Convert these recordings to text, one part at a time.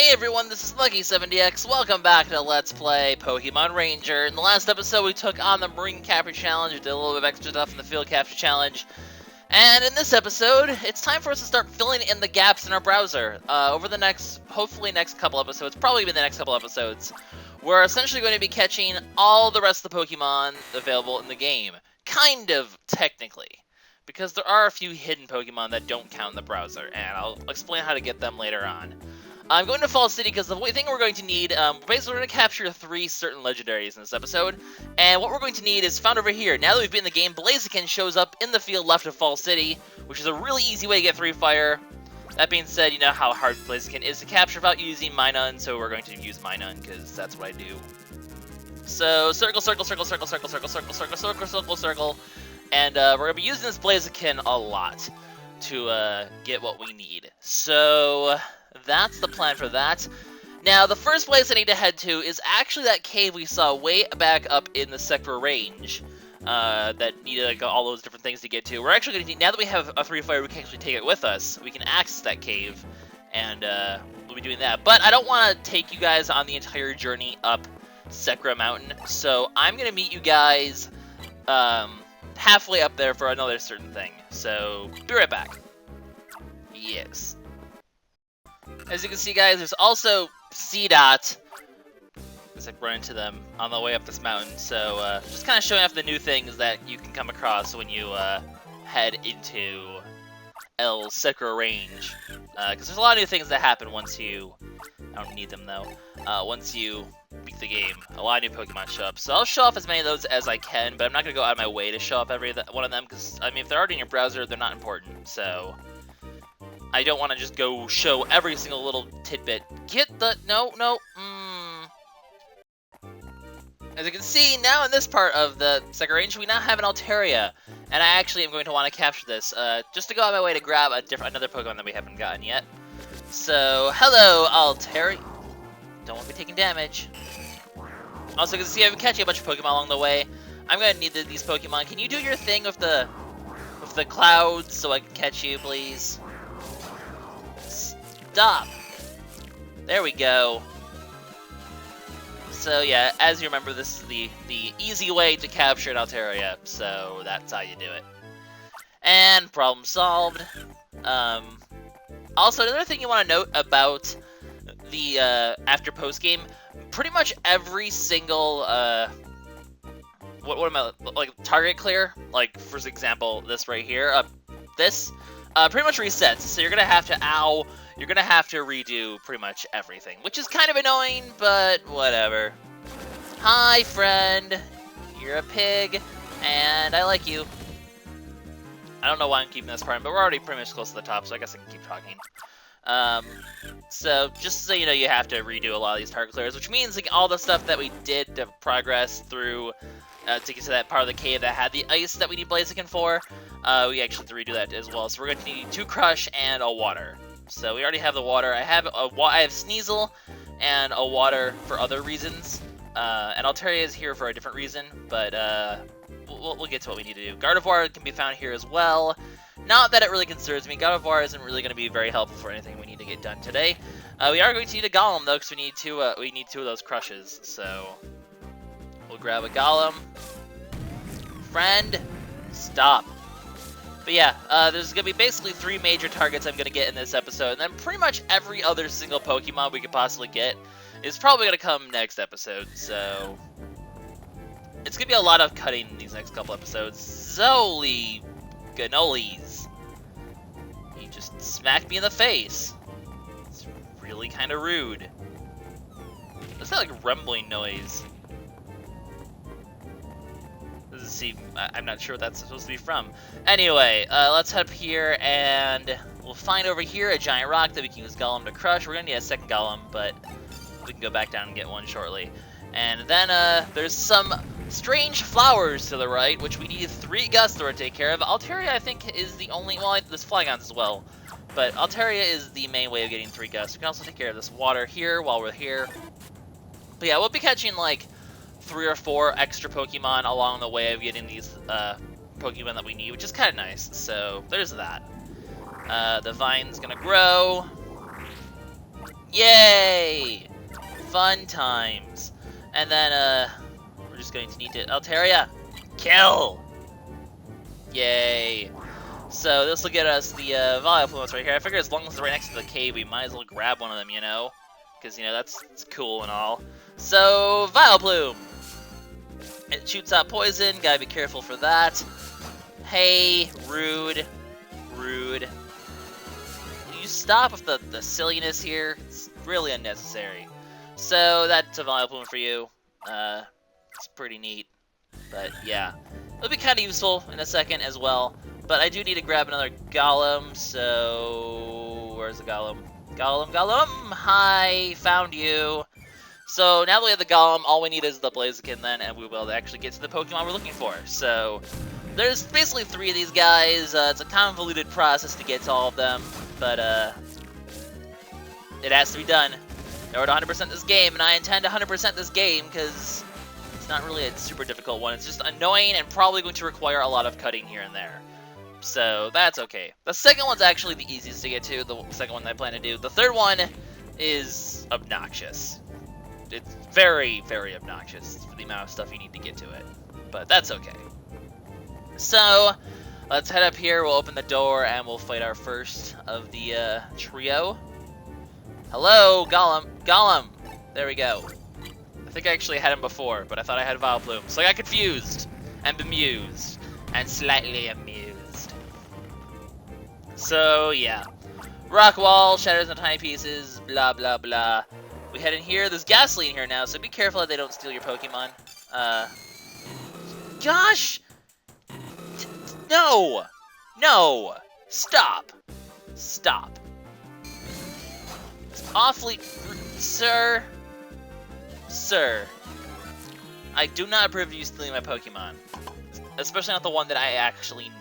Hey everyone, this is LuckySevenDX. Welcome back to Let's Play Pokemon Ranger. In the last episode, we took on the Marine Capture Challenge, we did a little bit of extra stuff in the Field Capture Challenge. And in this episode, it's time for us to start filling in the gaps in our browser. Over the next, hopefully next couple episodes, probably even the next couple episodes, we're essentially going to be catching all the rest of the Pokemon available in the game. Kind of, technically. Because there are a few hidden Pokemon that don't count in the browser, and I'll explain how to get them later on. I'm going to Fall City because the thing we're going to need, basically we're going to capture 3 certain legendaries in this episode, and what we're going to need is found over here. Now that we've been in the game, Blaziken shows up in the field left of Fall City, which is a really easy way to get 3 fire. That being said, you know how hard Blaziken is to capture without using Minun, so we're going to use Minun because that's what I do. So, circle, circle, circle, circle, circle, circle, circle, circle, circle, circle, circle, and we're going to be using this Blaziken a lot to get what we need. So that's the plan for that. Now, the first place I need to head to is actually that cave we saw way back up in the Sector range that needed like, all those different things to get to. We're actually going to need, now that we have a 3 fire, we can actually take it with us. We can access that cave, and we'll be doing that. But I don't want to take you guys on the entire journey up Sekra Mountain, so I'm going to meet you guys halfway up there for another certain thing. So, be right back. Yes. As you can see, guys, there's also C-Dot. As I run into them on the way up this mountain. So, just kind of showing off the new things that you can come across when you head into El Secra range. Because there's a lot of new things that happen once you... I don't need them, though. Once you beat the game, a lot of new Pokemon show up. So I'll show off as many of those as I can, but I'm not going to go out of my way to show off every one of them, because, I mean, if they're already in your browser, they're not important. So I don't want to just go show every single little tidbit. Get the... No. As you can see, now in this part of the Sector range, we now have an Altaria. And I actually am going to want to capture this, just to go out of my way to grab another Pokemon that we haven't gotten yet. So, hello, Altaria. Don't want to be taking damage. Also, you can see I've been catching a bunch of Pokemon along the way. I'm going to need these Pokemon. Can you do your thing with the clouds so I can catch you, please? Stop. There we go. So yeah, as you remember, this is the easy way to capture an Altaria, so that's how you do it. And problem solved. Also, another thing you want to note about the after post game, pretty much every single what am I, like, target clear, like for example this right here, this pretty much resets. So you're gonna have to you're gonna have to redo pretty much everything, which is kind of annoying, but whatever. Hi, friend. You're a pig, and I like you. I don't know why I'm keeping this part, but we're already pretty much close to the top, so I guess I can keep talking. So just so you know, you have to redo a lot of these target clears, which means like all the stuff that we did to progress through to get to that part of the cave that had the ice that we need Blaziken for, we actually have to redo that as well. So we're going to need 2 Crush and a Water. So we already have the Water. I have Sneasel and a Water for other reasons. And Altaria is here for a different reason, but we'll get to what we need to do. Gardevoir can be found here as well. Not that it really concerns me. Gardevoir isn't really going to be very helpful for anything we need to get done today. We are going to need a Golem though, because we need 2 of those Crushes. So we'll grab a Golem. Friend, stop. But yeah, there's going to be basically 3 major targets I'm going to get in this episode, and then pretty much every other single Pokemon we could possibly get is probably going to come next episode, so it's going to be a lot of cutting in these next couple episodes. Zoli Ganolis. He just smacked me in the face. It's really kind of rude. That's not like a rumbling noise. See, I'm not sure what that's supposed to be from. Anyway, let's head up here, and we'll find over here a giant rock that we can use Golem to crush. We're going to need a second Golem, but we can go back down and get one shortly. And then there's some strange flowers to the right, which we need 3 Gustor to take care of. Altaria, I think, is the only... Well, there's Flygons as well. But Altaria is the main way of getting 3 Gust. We can also take care of this water here while we're here. But yeah, we'll be catching, like, 3 or 4 extra Pokemon along the way of getting these Pokemon that we need, which is kind of nice. So there's that. The vine's gonna grow. Yay! Fun times. And then, we're just going to need to... Altaria! Kill! Yay. So this will get us the Vileplume right here. I figure as long as they're right next to the cave, we might as well grab one of them, you know? Because, you know, that's cool and all. So, Vileplume! It shoots out poison, gotta be careful for that. Hey, rude. Rude. Will you stop with the silliness here? It's really unnecessary. So, that's a Vileplume for you. It's pretty neat. But, yeah. It'll be kind of useful in a second as well. But I do need to grab another Golem, so... Where's the Golem? Golem! Hi! Found you! So, now that we have the Golem, all we need is the Blaziken then, and we will actually get to the Pokemon we're looking for. So, there's basically 3 of these guys. It's a convoluted process to get to all of them, but, it has to be done. In order to 100% this game, and I intend to 100% this game, because it's not really a super difficult one. It's just annoying and probably going to require a lot of cutting here and there. So, that's okay. The second one's actually the easiest to get to, the second one that I plan to do. The third one is obnoxious. It's very, very obnoxious for the amount of stuff you need to get to it. But that's okay. So, let's head up here, we'll open the door, and we'll fight our first of the trio. Hello, Golem! Golem! There we go. I think I actually had him before, but I thought I had Vileplume. So I got confused, and bemused, and slightly amused. So, yeah. Rock wall, shatters into tiny pieces, blah, blah, blah. We head in here. There's gasoline here now, so be careful that they don't steal your Pokemon. Gosh! No! No! Stop! Stop. It's awfully... Sir? Sir. I do not approve of you stealing my Pokemon. Especially not the one that I actually need.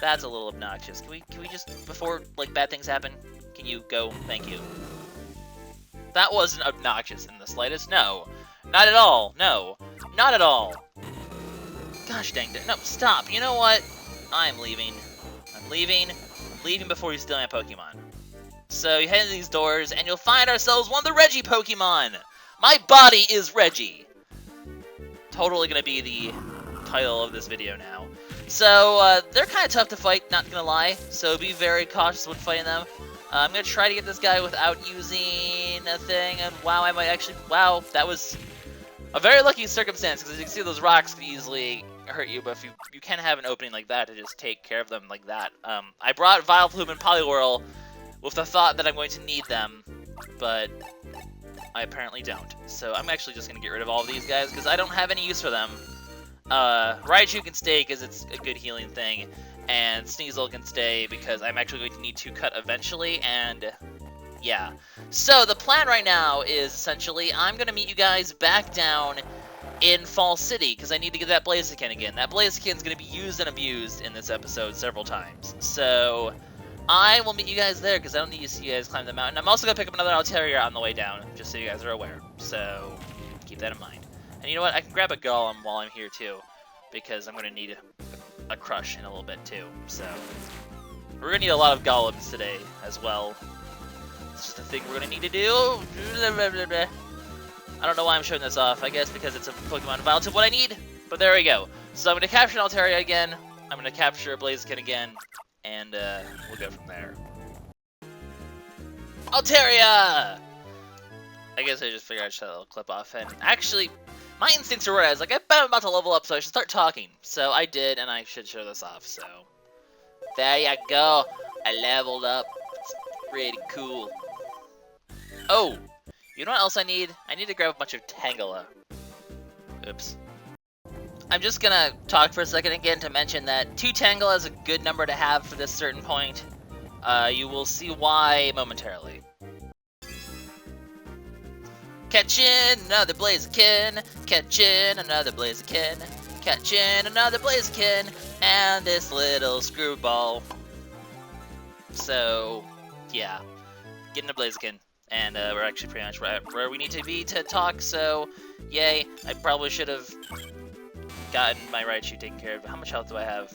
That's a little obnoxious. Can we just, before, like, bad things happen, can you go? Thank you. That wasn't obnoxious in the slightest. No. Not at all. No. Not at all. Gosh dang it. No, stop. You know what? I'm leaving. I'm leaving. I'm leaving before you steal my Pokemon. So you head into these doors, and you'll find ourselves one of the Reggie Pokemon! My body is Reggie! Totally gonna be the title of this video now. So, they're kind of tough to fight, not gonna lie, so be very cautious when fighting them. I'm gonna try to get this guy without using a thing, and wow, I might actually... Wow, that was a very lucky circumstance, because as you can see, those rocks can easily hurt you, but if you can have an opening like that to just take care of them like that. I brought Vileplume and Poliwhirl with the thought that I'm going to need them, but I apparently don't. So I'm actually just gonna get rid of all of these guys, because I don't have any use for them. Raichu can stay because it's a good healing thing, and Sneasel can stay because I'm actually going to need to cut eventually, and yeah. So the plan right now is essentially I'm going to meet you guys back down in Fall City because I need to get that Blaziken again. That Blaziken's going to be used and abused in this episode several times. So I will meet you guys there because I don't need to see you guys climb the mountain. I'm also going to pick up another Altaria on the way down, just so you guys are aware. So keep that in mind. And you know what? I can grab a Golem while I'm here too, because I'm going to need a crush in a little bit too. So we're going to need a lot of Golems today as well. It's just a thing we're going to need to do. I don't know why I'm showing this off. I guess because it's a Pokemon vital to what I need. But there we go. So I'm going to capture an Altaria again. I'm going to capture a Blaziken again. And we'll go from there. Altaria! I guess I just figured I'd shut that little clip off. And actually, my instincts were right. I was like, I bet I'm about to level up, so I should start talking. So I did, and I should show this off. So there you go. I leveled up. It's pretty cool. Oh, you know what else I need? I need to grab a bunch of Tangela. Oops. I'm just gonna talk for a second again to mention that 2 Tangela is a good number to have for this certain point. You will see why momentarily. Catching another Blaziken, catching another Blaziken, catching another Blaziken, and this little screwball. So, yeah, getting a Blaziken, and we're actually pretty much right where we need to be to talk, so yay. I probably should have gotten my Raichu taken care of. How much health do I have?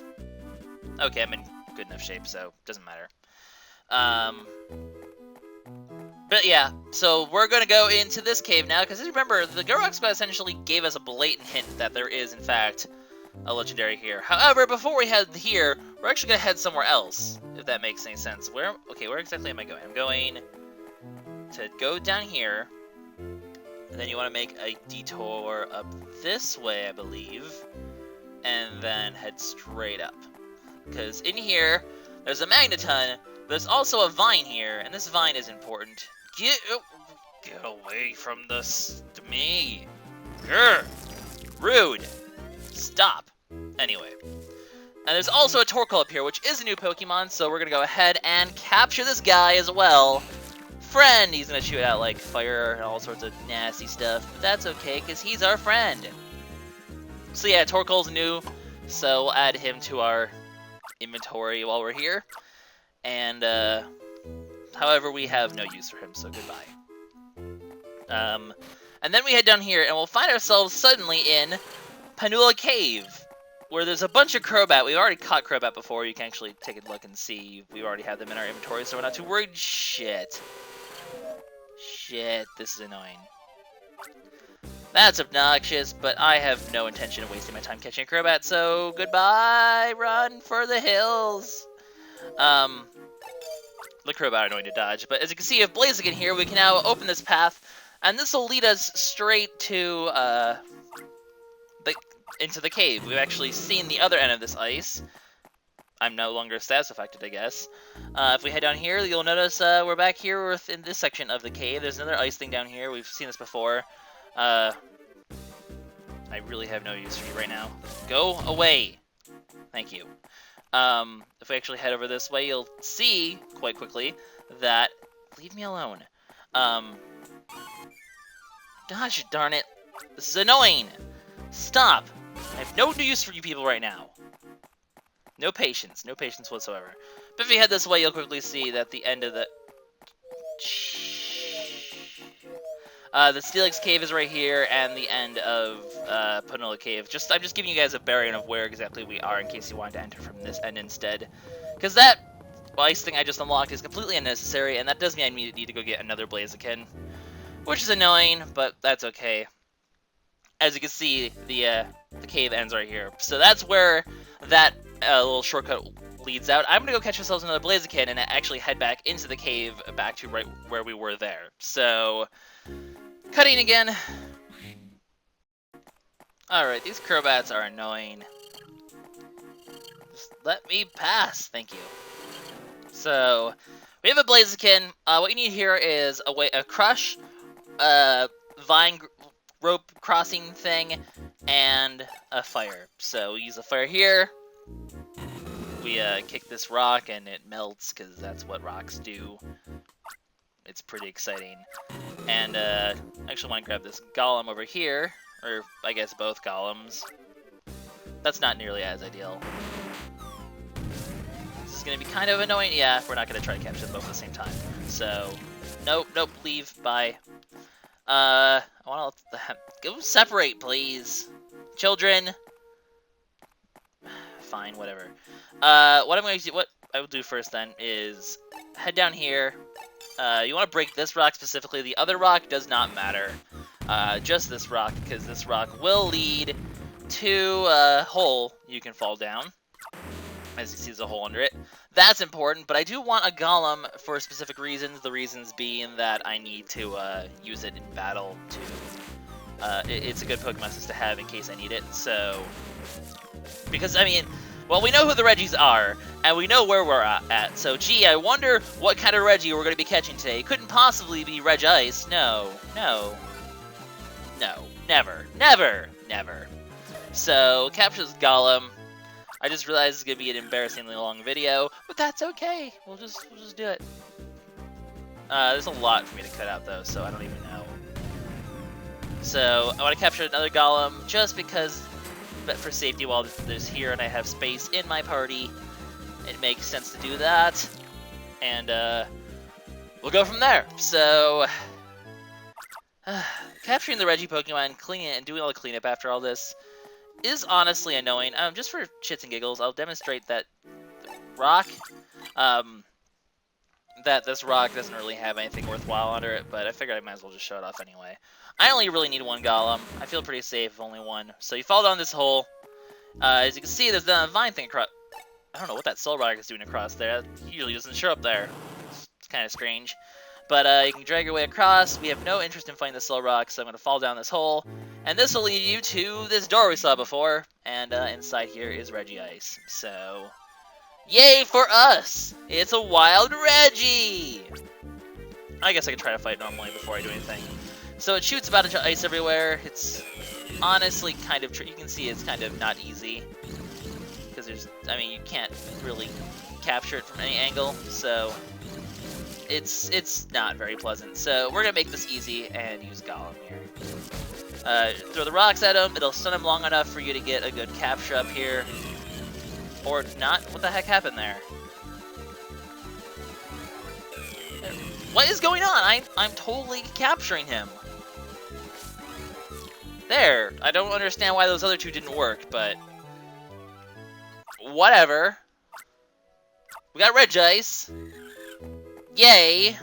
Okay, I'm in good enough shape, so it doesn't matter. But yeah, so we're going to go into this cave now, because remember, the Regirock spot essentially gave us a blatant hint that there is, in fact, a legendary here. However, before we head here, we're actually going to head somewhere else, if that makes any sense. Where exactly am I going? I'm going to go down here, and then you want to make a detour up this way, I believe, and then head straight up. Because in here, there's a Magneton, there's also a vine here, and this vine is important. Get away from me. Grr. Rude. Stop. Anyway. And there's also a Torkoal up here, which is a new Pokemon, so we're going to go ahead and capture this guy as well. Friend! He's going to shoot out, like, fire and all sorts of nasty stuff, but that's okay, because he's our friend. So yeah, Torkoal's new, so we'll add him to our inventory while we're here. And, however, we have no use for him, so goodbye. And then we head down here, and we'll find ourselves suddenly in Panola Cave, where there's a bunch of Crobat. We've already caught Crobat before. You can actually take a look and see. We already have them in our inventory, so we're not too worried. Shit. Shit, this is annoying. That's obnoxious, but I have no intention of wasting my time catching a Crobat, so goodbye, run for the hills. The Crobat are annoying to dodge, but as you can see, if Blaziken here, we can now open this path, and this will lead us straight to, into the cave. We've actually seen the other end of this ice. I'm no longer status affected, I guess. If we head down here, you'll notice we're back here in this section of the cave. There's another ice thing down here. We've seen this before. I really have no use for you right now. Go away. Thank you. If we actually head over this way, you'll see quite quickly that... Leave me alone. Gosh darn it. This is annoying. Stop. I have no use for you people right now. No patience whatsoever. But if you head this way, you'll quickly see that the end of the Steelix Cave is right here, and the end of Panola Cave. I'm just giving you guys a bearing of where exactly we are in case you wanted to enter from this end instead. Because that ice thing I just unlocked is completely unnecessary, and that does mean I need to go get another Blaziken, which is annoying, but that's okay. As you can see, the cave ends right here. So that's where that little shortcut leads out. I'm going to go catch ourselves another Blaziken and actually head back into the cave back to right where we were there. So, cutting again. Alright, these Crobats are annoying. Just let me pass, thank you. So, we have a Blaziken. What you need here is a crush, vine rope crossing thing, and a fire. So we use a fire here. We kick this rock and it melts because that's what rocks do. It's pretty exciting. And I actually want to grab this golem over here, or I guess both golems. That's not nearly as ideal. This is going to be kind of annoying. Yeah, we're not going to try to capture them both at the same time. So, nope, leave, bye. I want to go separate, please. Children. Fine, whatever. What I will do first then is head down here. You want to break this rock specifically. The other rock does not matter. Just this rock, because this rock will lead to a hole you can fall down. As you see, there's a hole under it. That's important, but I do want a golem for specific reasons. The reasons being that I need to use it in battle to... it's a good Pokemon just to have in case I need it, so... Because, I mean, well, we know who the Regis are, and we know where we're at, so gee, I wonder what kind of Reggie we're going to be catching today. It couldn't possibly be Reggie Ice. No, never. So, capture this golem. I just realized it's going to be an embarrassingly long video, but that's okay. We'll just do it. There's a lot for me to cut out, though, so I don't even know. So, I want to capture another golem, just because, but for safety while there's here and I have space in my party, it makes sense to do that. And, we'll go from there. So, capturing the Reggie Pokemon, cleaning it, and doing all the cleanup after all this is honestly annoying. Just for shits and giggles, I'll demonstrate that rock that this rock doesn't really have anything worthwhile under it, but I figured I might as well just show it off anyway. I only really need one golem. I feel pretty safe with only one. So you fall down this hole. As you can see, there's the vine thing across. I don't know what that soul rock is doing across there. It usually doesn't show up there. It's kind of strange. But you can drag your way across. We have no interest in finding the soul rock, so I'm going to fall down this hole. And this will lead you to this door we saw before. And inside here is Reggie Ice. So, yay for us! It's a wild Reggie! I guess I could try to fight normally before I do anything. So it shoots a bunch of ice everywhere. It's honestly kind of, you can see it's kind of not easy. Because you can't really capture it from any angle. So it's not very pleasant. So we're going to make this easy and use Golem here. Throw the rocks at him. It'll stun him long enough for you to get a good capture up here. Or not. What the heck happened there? What is going on? I'm totally capturing him. There. I don't understand why those other two didn't work, but whatever. We got Regice. Yay.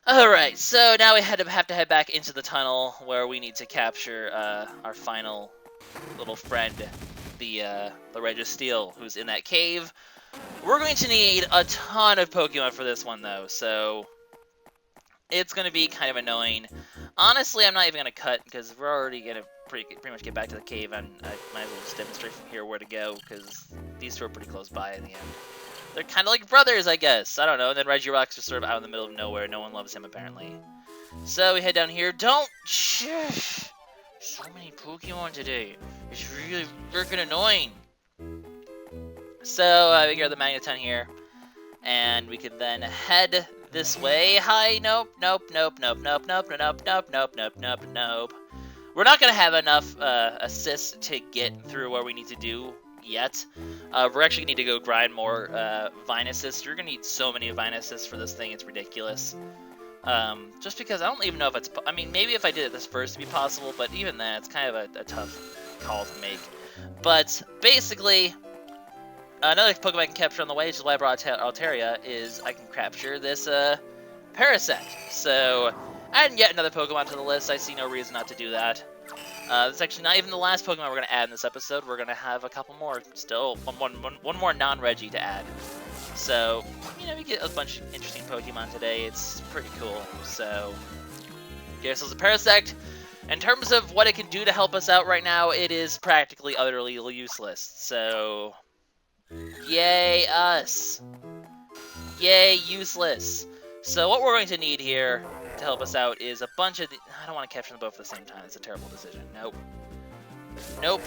Alright, so now we have to head back into the tunnel where we need to capture our final little friend, the Reggie Steele, who's in that cave. We're going to need a ton of Pokemon for this one, though, so it's going to be kind of annoying. Honestly, I'm not even going to cut, because we're already going to pretty much get back to the cave, and I might as well just demonstrate from here where to go, because these two are pretty close by in the end. They're kind of like brothers, I guess. I don't know. And then Regirock's just sort of out in the middle of nowhere. No one loves him, apparently. So we head down here. Don't shush! So many Pokemon today. It's really freaking annoying. So we grab the Magneton here. And we can then head this way. Hi, nope, nope, nope, nope, nope, nope, nope, nope, nope, nope, nope, nope. We're not going to have enough assists to get through where we need to do yet. We're actually going to need to go grind more Vine assists. You're going to need so many Vine assists for this thing, it's ridiculous. Just because I don't even know if it's... I mean, maybe if I did it this first it'd be possible, but even then, it's kind of a tough call to make. But, basically, another Pokemon I can capture on the way, which is why I brought Altaria, is I can capture this Parasect. So, adding yet another Pokemon to the list, I see no reason not to do that. It's actually not even the last Pokemon we're going to add in this episode. We're going to have a couple more still. One more non-Reggie to add. So, you know, we get a bunch of interesting Pokemon today. It's pretty cool. So, get ourselves a Parasect. In terms of what it can do to help us out right now, it is practically utterly useless. So, yay us. Yay useless. So what we're going to need here to help us out is a bunch of... I don't want to capture them both at the same time. It's a terrible decision. Nope. Nope.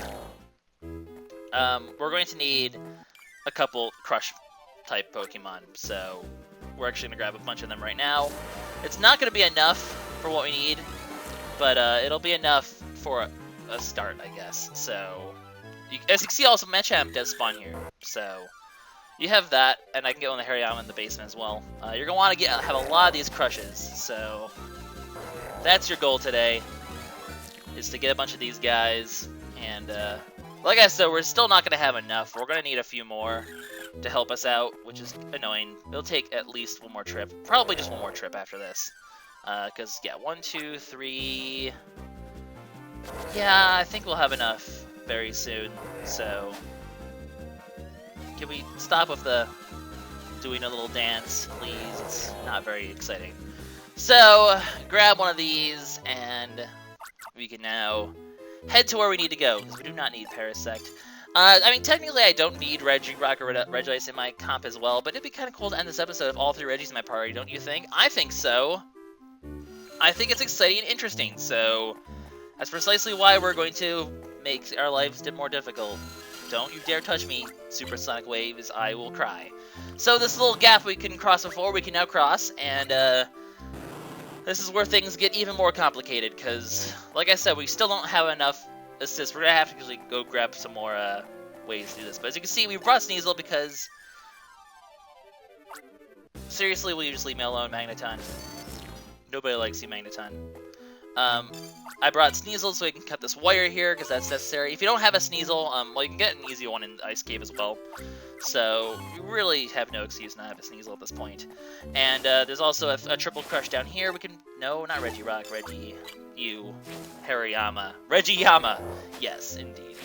We're going to need a couple Crush-type Pokemon. So we're actually going to grab a bunch of them right now. It's not going to be enough for what we need, but it'll be enough for a start, I guess. So, as you can see, also Machamp does spawn here. So, you have that, and I can get on the Hariyama in the basement as well. You're going to want to have a lot of these Crushes, so that's your goal today, is to get a bunch of these guys. And, like I said, we're still not going to have enough. We're going to need a few more to help us out, which is annoying. It'll take at least one more trip. Probably just one more trip after this. Because, yeah, 1, 2, 3... Yeah, I think we'll have enough very soon, so... Can we stop with the doing a little dance, please? It's not very exciting. So, grab one of these, and we can now head to where we need to go, because we do not need Parasect. I mean, technically I don't need Regirock or Regice in my comp as well, but it'd be kind of cool to end this episode with all 3 Regis in my party, don't you think? I think so. I think it's exciting and interesting, so that's precisely why we're going to make our lives more difficult. Don't you dare touch me, Supersonic Waves, I will cry. So this little gap we couldn't cross before, we can now cross, and this is where things get even more complicated, because, like I said, we still don't have enough assists. We're going to have to actually go grab some more ways to do this. But as you can see, we brought Sneasel because... Seriously, will you just leave me alone, Magneton? Nobody likes you, Magneton. I brought Sneasel so we can cut this wire here, because that's necessary. If you don't have a Sneasel, well, you can get an easy one in the Ice Cave as well. So, you really have no excuse not to have a Sneasel at this point. And there's also a triple crush down here. We can... No, not Regirock. Reggie... You... Hariyama. Regiyama! Yes, indeed.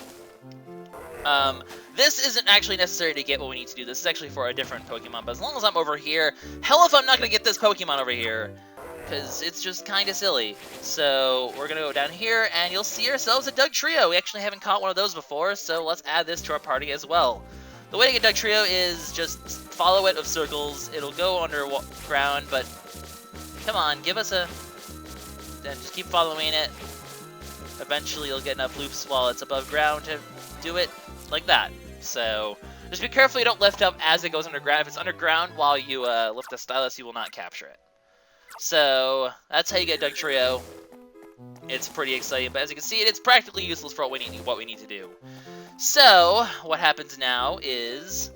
This isn't actually necessary to get what we need to do. This is actually for a different Pokemon, but as long as I'm over here... Hell if I'm not going to get this Pokemon over here! Because it's just kind of silly. So we're going to go down here, and you'll see ourselves a Dugtrio. We actually haven't caught one of those before, so let's add this to our party as well. The way to get Dugtrio is just follow it with circles. It'll go underground, but come on, give us a... Then just keep following it. Eventually you'll get enough loops while it's above ground to do it like that. So just be careful you don't lift up as it goes underground. If it's underground while you lift the stylus, you will not capture it. So that's how you get Dugtrio. It's pretty exciting, but as you can see, it's practically useless for what we need to do. So what happens now is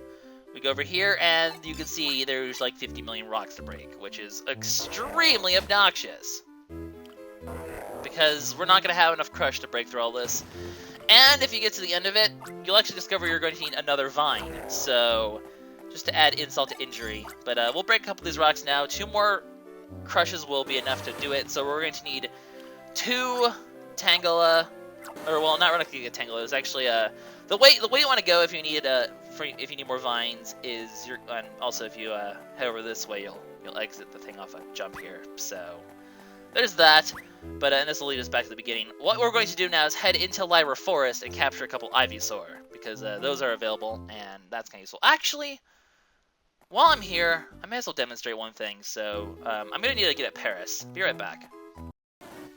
we go over here, and you can see there's like 50 million rocks to break, which is extremely obnoxious. Because we're not going to have enough crush to break through all this. And if you get to the end of it, you'll actually discover you're going to need another vine. So just to add insult to injury. But we'll break a couple of these rocks now. 2 more crushes will be enough to do it, so we're going to need 2 Tangela, or well, not really going to get Tangela. It's actually the way you want to go if you need more vines is and also if you head over this way, you'll exit the thing off a jump here. So there's that. But and this will lead us back to the beginning. What we're going to do now is head into Lyra Forest and capture a couple Ivysaur because those are available, and that's kind of useful. Actually, while I'm here, I may as well demonstrate one thing. So I'm going to need to get at Paris. Be right back.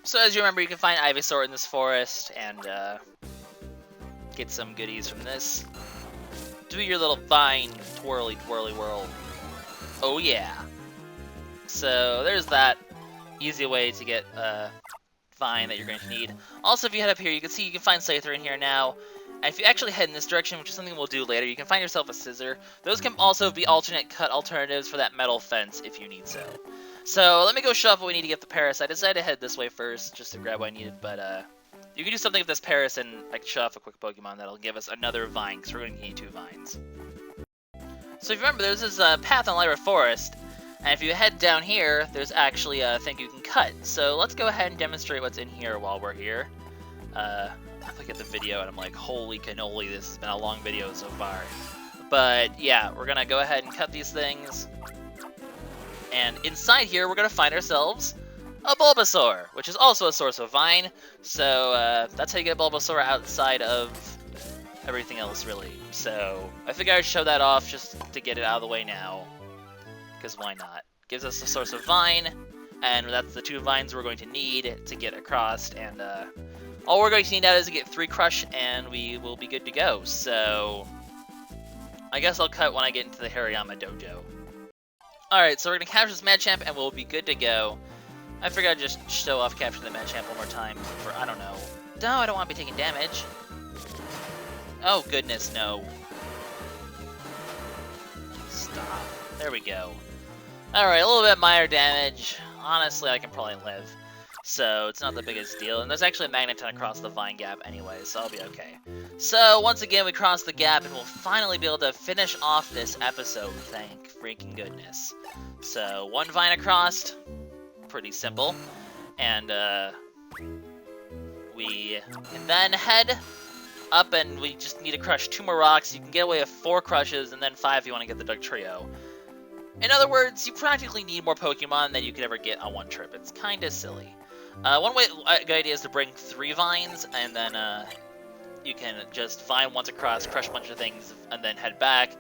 So as you remember, you can find Ivysaur in this forest and get some goodies from this. Do your little vine twirly whirl. Oh yeah. So there's that easy way to get a vine that you're going to need. Also, if you head up here, you can see you can find Scyther in here now. And if you actually head in this direction, which is something we'll do later, you can find yourself a scissor. Those can also be alternate cut alternatives for that metal fence if you need so. So let me go show off what we need to get the Paris. I decided to head this way first just to grab what I needed, but you can do something with this Paris and I can show off a quick Pokemon that'll give us another vine, because we're going to need 2 vines. So if you remember, there's this path on Lyra Forest, and if you head down here, there's actually a thing you can cut. So let's go ahead and demonstrate what's in here while we're here. I look at the video and I'm like, holy cannoli, this has been a long video so far. But yeah, we're going to go ahead and cut these things. And inside here, we're going to find ourselves a Bulbasaur, which is also a source of vine. So that's how you get Bulbasaur outside of everything else, really. So I figured I'd show that off just to get it out of the way now. Because why not? Gives us a source of vine, and that's the 2 vines we're going to need to get across. And all we're going to need now is to get 3 crush, and we will be good to go. So I guess I'll cut when I get into the Hariyama dojo. Alright, so we're going to capture this Machamp, and we'll be good to go. I figured I'd just show off capturing the Machamp one more time for, I don't know. No, I don't want to be taking damage. Oh, goodness, no. Stop. There we go. Alright, a little bit minor damage. Honestly, I can probably live. So, it's not the biggest deal. And there's actually a Magneton across the vine gap anyway, so I'll be okay. So, once again, we cross the gap, and we'll finally be able to finish off this episode. Thank freaking goodness. So, 1 vine across. Pretty simple. And, we can then head up, and we just need to crush 2 more rocks. You can get away with 4 crushes, and then 5 if you want to get the Dugtrio. In other words, you practically need more Pokemon than you could ever get on one trip. It's kind of silly. One good idea is to bring 3 vines, and then you can just vine once across, crush a bunch of things, and then head back,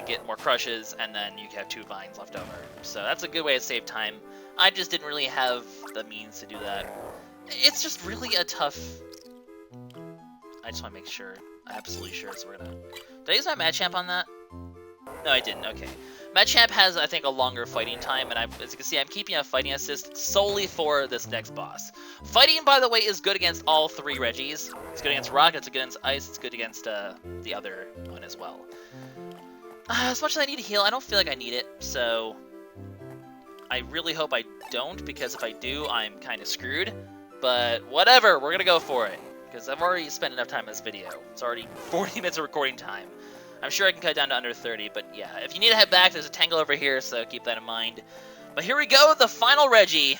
get more crushes, and then you can have 2 vines left over. So that's a good way to save time. I just didn't really have the means to do that. It's just really a tough... I just want to make sure. I'm absolutely sure, so we're gonna... Did I use my Machamp on that? No, I didn't. Okay. Machamp has, I think, a longer fighting time, and as you can see, I'm keeping a fighting assist solely for this next boss. Fighting, by the way, is good against all 3 Regis. It's good against Rock, it's good against Ice, it's good against the other one as well. As much as I need to heal, I don't feel like I need it, so... I really hope I don't, because if I do, I'm kind of screwed. But whatever, we're gonna go for it, because I've already spent enough time in this video. It's already 40 minutes of recording time. I'm sure I can cut down to under 30, but yeah, if you need to head back, there's a tangle over here, so keep that in mind. But here we go, the final Reggie.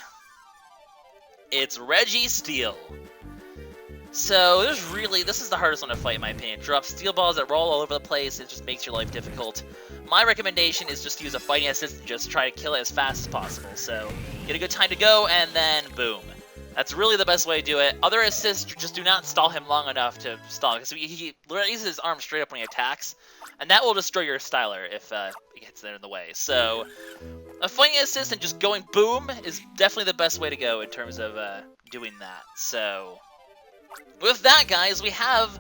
It's Reggie Steele. So this is the hardest one to fight in my opinion. It drops steel balls that roll all over the place. It just makes your life difficult. My recommendation is just use a fighting assist and just try to kill it as fast as possible. So get a good time to go and then boom. That's really the best way to do it. Other assists just do not stall him long enough to stall, because he raises his arm straight up when he attacks, and that will destroy your styler if it gets there in the way. So a fighting assist and just going boom is definitely the best way to go in terms of doing that. So with that, guys, we have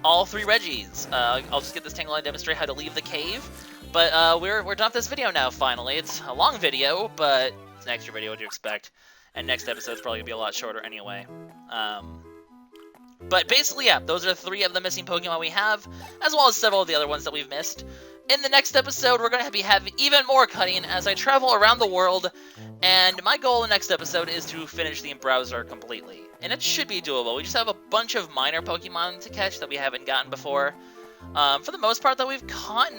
all 3 Reggies. I'll just get this tangle and demonstrate how to leave the cave. But we're done with this video now, finally. It's a long video, but it's an extra video, what do you expect? And next episode's probably going to be a lot shorter anyway. But basically, yeah, those are 3 of the missing Pokemon we have, as well as several of the other ones that we've missed. In the next episode, we're going to be having even more cutting as I travel around the world, and my goal in the next episode is to finish the browser completely. And it should be doable. We just have a bunch of minor Pokemon to catch that we haven't gotten before. For the most part, though, we've caught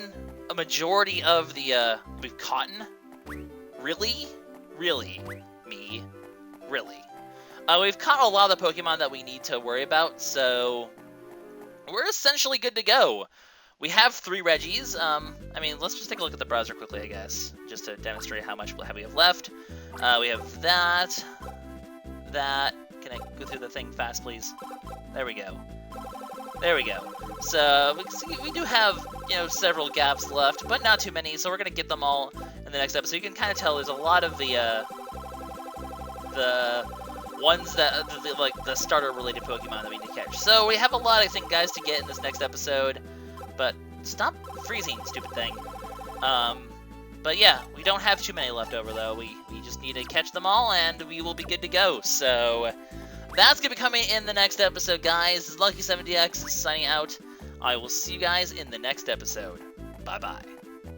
a majority of the, we've caught? Really? Really? Me? Really? We've caught a lot of the Pokemon that we need to worry about, so we're essentially good to go. We have 3 Reggies. I mean, let's just take a look at the browser quickly, I guess, just to demonstrate how much we have left. We have that. Can I go through the thing fast, please? There we go. There we go. So we do have, you know, several gaps left, but not too many. So we're gonna get them all in the next episode. You can kind of tell there's a lot of the ones that like the starter-related Pokemon that we need to catch. So we have a lot, I think, guys, to get in this next episode. But stop freezing, stupid thing. But yeah, we don't have too many left over, though. We just need to catch them all, and we will be good to go. So that's going to be coming in the next episode, guys. This is LuckySevenDX signing out. I will see you guys in the next episode. Bye-bye.